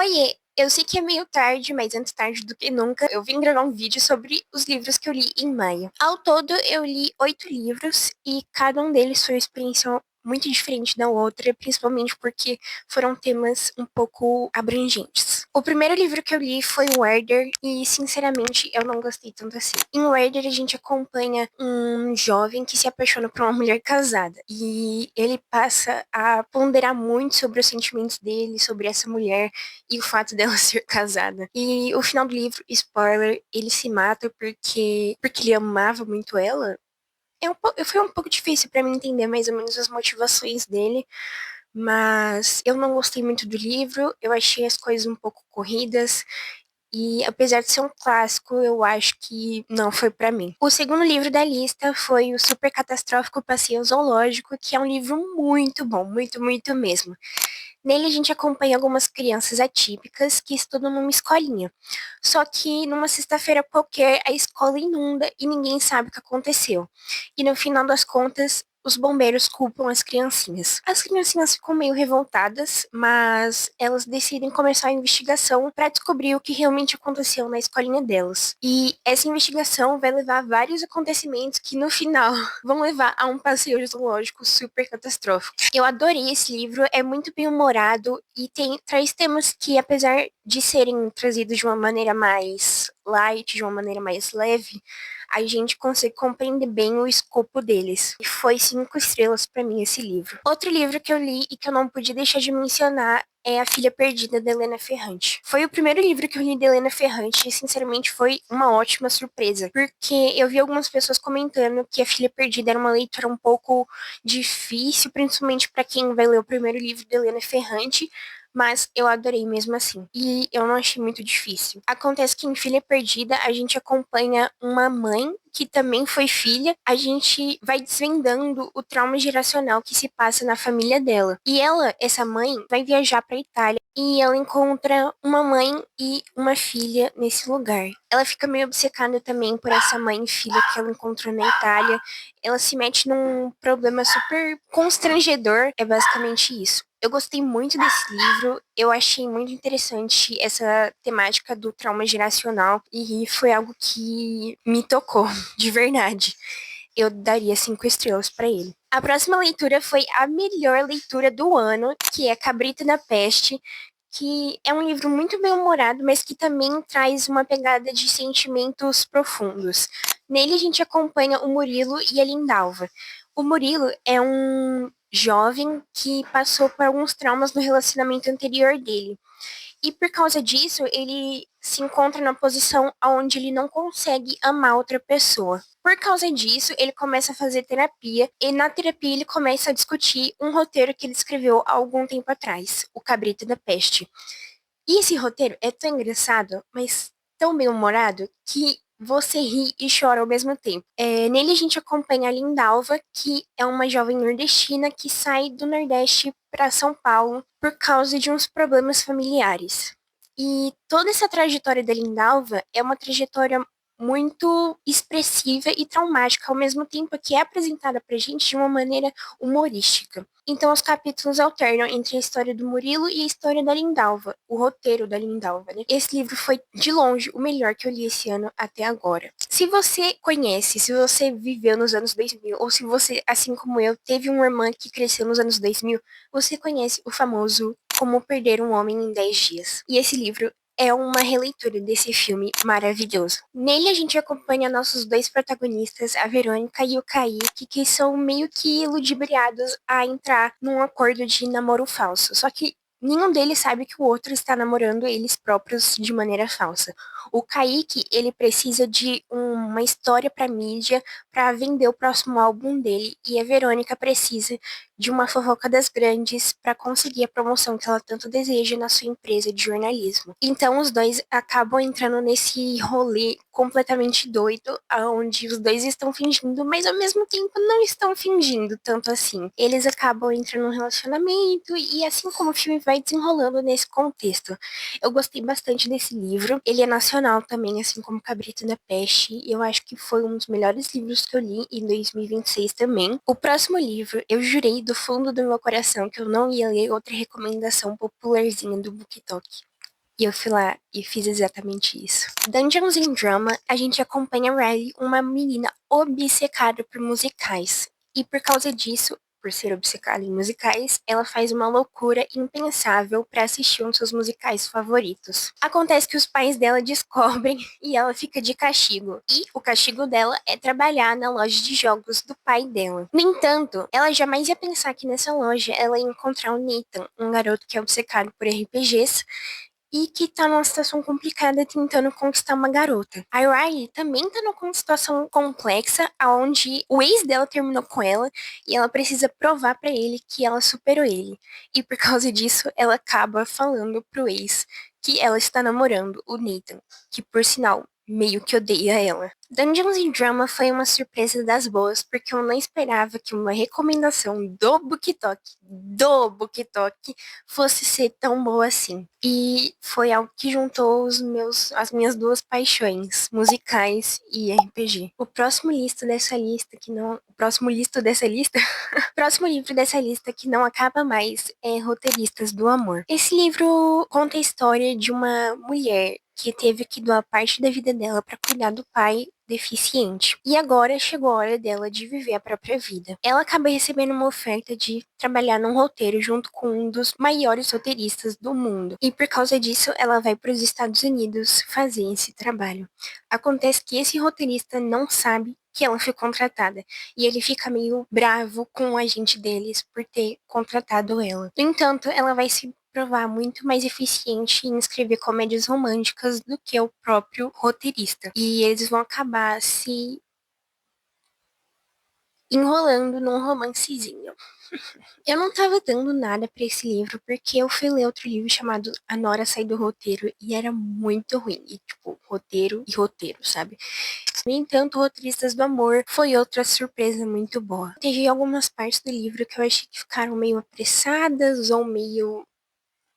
Oiê, eu sei que é meio tarde, mas antes tarde do que nunca, eu vim gravar um vídeo sobre os livros que eu li em maio. Ao todo, eu li 8 livros e cada um deles foi uma experiência muito diferente da outra, principalmente porque foram temas um pouco abrangentes. O primeiro livro que eu li foi o Werder e, sinceramente, eu não gostei tanto assim. Em Werder, a gente acompanha um jovem que se apaixona por uma mulher casada e ele passa a ponderar muito sobre os sentimentos dele, sobre essa mulher e o fato dela ser casada. E o final do livro, spoiler, ele se mata porque ele amava muito ela. Foi um pouco difícil pra mim entender mais ou menos as motivações dele, mas eu não gostei muito do livro, eu achei as coisas um pouco corridas. E apesar de ser um clássico, eu acho que não foi pra mim. O segundo livro da lista foi o Super Catastrófico Passeio Zoológico, que é um livro muito bom, muito, muito mesmo. Nele a gente acompanha algumas crianças atípicas que estudam numa escolinha. Só que numa sexta-feira qualquer a escola inunda e ninguém sabe o que aconteceu. E no final das contas, os bombeiros culpam as criancinhas. As criancinhas ficam meio revoltadas, mas elas decidem começar a investigação para descobrir o que realmente aconteceu na escolinha delas. E essa investigação vai levar a vários acontecimentos que no final vão levar a um passeio zoológico super catastrófico. Eu adorei esse livro, é muito bem humorado e traz temas que, apesar de serem trazidos de uma maneira mais light, de uma maneira mais leve, a gente consegue compreender bem o escopo deles. E foi 5 estrelas para mim esse livro. Outro livro que eu li e que eu não podia deixar de mencionar é A Filha Perdida, da Helena Ferrante. Foi o primeiro livro que eu li da Helena Ferrante e, sinceramente, foi uma ótima surpresa, porque eu vi algumas pessoas comentando que A Filha Perdida era uma leitura um pouco difícil, principalmente para quem vai ler o primeiro livro da Helena Ferrante, mas eu adorei mesmo assim. E eu não achei muito difícil. Acontece que em Filha Perdida a gente acompanha uma mãe que também foi filha. A gente vai desvendando o trauma geracional que se passa na família dela. E ela, essa mãe, vai viajar para Itália e ela encontra uma mãe e uma filha nesse lugar. Ela fica meio obcecada também por essa mãe e filha que ela encontrou na Itália. Ela se mete num problema super constrangedor, é basicamente isso. Eu gostei muito desse livro, eu achei muito interessante essa temática do trauma geracional e foi algo que me tocou, de verdade. Eu daria 5 estrelas para ele. A próxima leitura foi a melhor leitura do ano, que é Cabrita da Peste, que é um livro muito bem humorado, mas que também traz uma pegada de sentimentos profundos. Nele a gente acompanha o Murilo e a Lindalva. O Murilo é um jovem que passou por alguns traumas no relacionamento anterior dele. E por causa disso, ele se encontra na posição onde ele não consegue amar outra pessoa. Por causa disso, ele começa a fazer terapia e na terapia ele começa a discutir um roteiro que ele escreveu há algum tempo atrás, O Cabrito da Peste. E esse roteiro é tão engraçado, mas tão bem-humorado, que você ri e chora ao mesmo tempo. Nele a gente acompanha a Lindalva, que é uma jovem nordestina que sai do Nordeste para São Paulo por causa de uns problemas familiares. E toda essa trajetória da Lindalva é uma trajetória muito expressiva e traumática, ao mesmo tempo que é apresentada pra gente de uma maneira humorística. Então, os capítulos alternam entre a história do Murilo e a história da Lindalva, o roteiro da Lindalva, né? Esse livro foi, de longe, o melhor que eu li esse ano até agora. Se você conhece, se você viveu nos anos 2000, ou se você, assim como eu, teve uma irmã que cresceu nos anos 2000, você conhece o famoso Como Perder um Homem em 10 Dias. E esse livro é uma releitura desse filme maravilhoso. Nele a gente acompanha nossos dois protagonistas, a Verônica e o Kaique, que são meio que ludibriados a entrar num acordo de namoro falso. Só que nenhum deles sabe que o outro está namorando eles próprios de maneira falsa. O Kaique, ele precisa de uma história para mídia para vender o próximo álbum dele e a Verônica precisa de uma fofoca das grandes para conseguir a promoção que ela tanto deseja na sua empresa de jornalismo. Então os dois acabam entrando nesse rolê completamente doido, onde os dois estão fingindo, mas ao mesmo tempo não estão fingindo tanto assim. Eles acabam entrando num relacionamento e assim como o filme vai desenrolando nesse contexto. Eu gostei bastante desse livro. Ele é nacional também, assim como Cabrito da Peste, e eu acho que foi um dos melhores livros que eu li em 2026 também. O próximo livro, eu jurei do fundo do meu coração que eu não ia ler outra recomendação popularzinha do BookTok. E eu fui lá e fiz exatamente isso. Dungeons and Drama, a gente acompanha a Riley, uma menina obcecada por musicais. E por causa disso, por ser obcecada em musicais, ela faz uma loucura impensável para assistir um dos seus musicais favoritos. Acontece que os pais dela descobrem e ela fica de castigo. E o castigo dela é trabalhar na loja de jogos do pai dela. No entanto, ela jamais ia pensar que nessa loja ela ia encontrar o Nathan, um garoto que é obcecado por RPGs e que tá numa situação complicada tentando conquistar uma garota. A Riley também tá numa situação complexa, onde o ex dela terminou com ela e ela precisa provar pra ele que ela superou ele. E por causa disso, ela acaba falando pro ex que ela está namorando o Nathan, que por sinal meio que odeia ela. Dungeons and Drama foi uma surpresa das boas, porque eu não esperava que uma recomendação do BookTok fosse ser tão boa assim. E foi algo que juntou as minhas duas paixões, musicais e RPG. O próximo lista dessa lista que não, o próximo lista dessa lista, o próximo livro dessa lista que não acaba mais é Roteiristas do Amor. Esse livro conta a história de uma mulher que teve que doar parte da vida dela para cuidar do pai deficiente. E agora chegou a hora dela de viver a própria vida. Ela acaba recebendo uma oferta de trabalhar num roteiro junto com um dos maiores roteiristas do mundo. E por causa disso, ela vai para os Estados Unidos fazer esse trabalho. Acontece que esse roteirista não sabe que ela foi contratada. E ele fica meio bravo com o agente deles por ter contratado ela. No entanto, ela vai se provar muito mais eficiente em escrever comédias românticas do que o próprio roteirista. E eles vão acabar se enrolando num romancezinho. Eu não tava dando nada pra esse livro, porque eu fui ler outro livro chamado A Nora Sai do Roteiro, e era muito ruim. E, tipo, roteiro e roteiro, sabe? No entanto, Roteiristas do Amor foi outra surpresa muito boa. Teve algumas partes do livro que eu achei que ficaram meio apressadas ou meio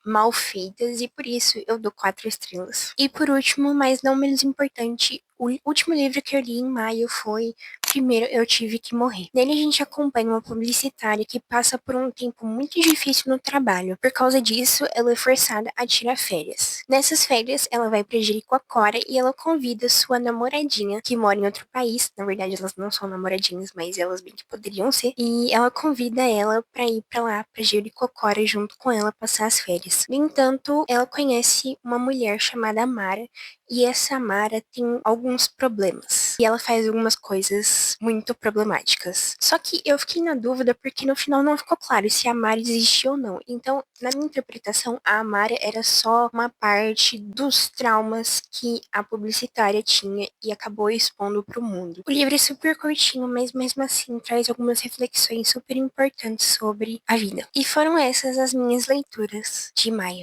mal feitas e por isso eu dou 4 estrelas. E por último, mas não menos importante, o último livro que eu li em maio foi Primeiro Eu Tive que Morrer. Nele a gente acompanha uma publicitária que passa por um tempo muito difícil no trabalho. Por causa disso, ela é forçada a tirar férias. Nessas férias, ela vai para Jericoacoara e ela convida sua namoradinha, que mora em outro país. Na verdade, elas não são namoradinhas, mas elas bem que poderiam ser. E ela convida ela para ir para lá, para Jericoacoara, junto com ela passar as férias. No entanto, ela conhece uma mulher chamada Mara e essa Mara tem alguns problemas. E ela faz algumas coisas muito problemáticas. Só que eu fiquei na dúvida porque no final não ficou claro se a Mara existia ou não. Então, na minha interpretação, a Mara era só uma parte dos traumas que a publicitária tinha e acabou expondo para o mundo. O livro é super curtinho, mas mesmo assim traz algumas reflexões super importantes sobre a vida. E foram essas as minhas leituras de maio.